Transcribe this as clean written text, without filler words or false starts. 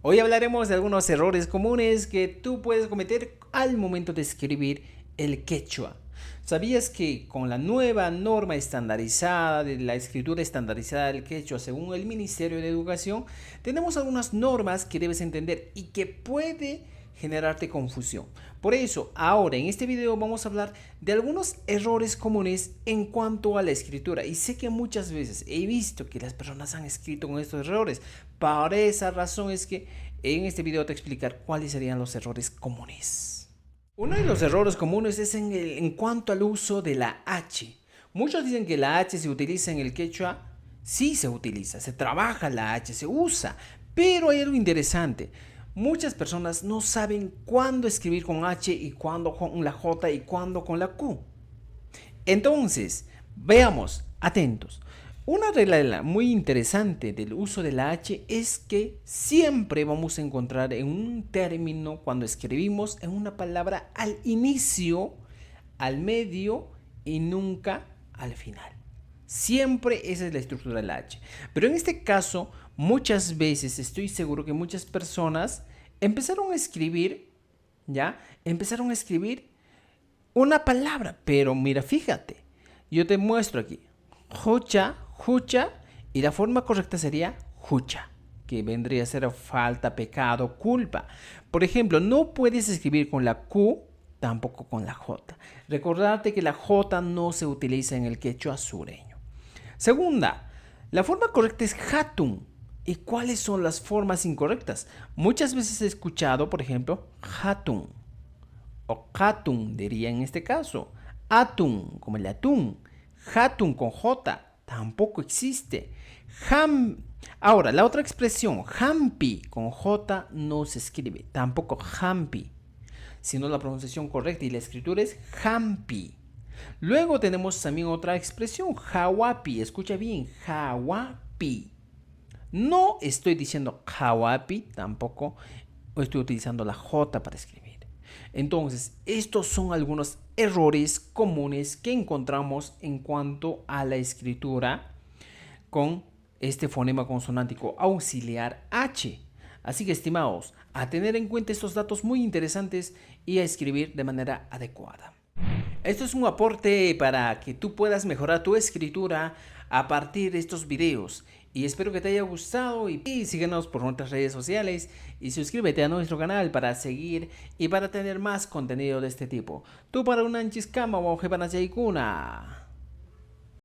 Hoy hablaremos de algunos errores comunes que tú puedes cometer al momento de escribir el quechua. ¿Sabías que con la nueva norma estandarizada de la escritura estandarizada del quechua según el Ministerio de Educación, tenemos algunas normas que debes entender y que puede generarte confusión? Por eso, ahora en este video vamos a hablar de algunos errores comunes en cuanto a la escritura. Y sé que muchas veces he visto que las personas han escrito con estos errores. Por esa razón es que en este video te voy a explicar cuáles serían los errores comunes. Uno de los errores comunes es en cuanto al uso de la H. Muchos dicen que la H se utiliza en el quechua. Sí se utiliza, se trabaja la H, se usa. Pero hay algo interesante. Muchas personas no saben cuándo escribir con H y cuándo con la J y cuándo con la Q. Entonces, veamos, atentos. Una regla muy interesante del uso de la H es que siempre vamos a encontrar en un término cuando escribimos en una palabra al inicio, al medio y nunca al final. Siempre esa es la estructura de la H. Pero en este caso, muchas veces estoy seguro que muchas personas empezaron a escribir, ¿ya? Empezaron a escribir una palabra, pero mira, fíjate, yo te muestro aquí, jucha, jucha, y la forma correcta sería jucha, que vendría a ser falta, pecado, culpa. Por ejemplo, no puedes escribir con la Q, tampoco con la J. Recordarte que la J no se utiliza en el quechua sureño. Segunda, la forma correcta es hatun. ¿Y cuáles son las formas incorrectas? Muchas veces he escuchado, por ejemplo, hatun o katun, diría en este caso. Atún, como el atún. Hatun con J, tampoco existe. Ahora, la otra expresión, hampi, con J no se escribe, tampoco hampi, sino la pronunciación correcta y la escritura es hampi. Luego tenemos también otra expresión, hawapi, escucha bien, hawapi. No estoy diciendo hawapi, tampoco estoy utilizando la J para escribir. Entonces, estos son algunos errores comunes que encontramos en cuanto a la escritura con este fonema consonántico auxiliar H. Así que, estimados, a tener en cuenta estos datos muy interesantes y a escribir de manera adecuada. Esto es un aporte para que tú puedas mejorar tu escritura a partir de estos videos. Y espero que te haya gustado y síguenos por nuestras redes sociales y suscríbete a nuestro canal para seguir y para tener más contenido de este tipo. Tú para una chiscama o para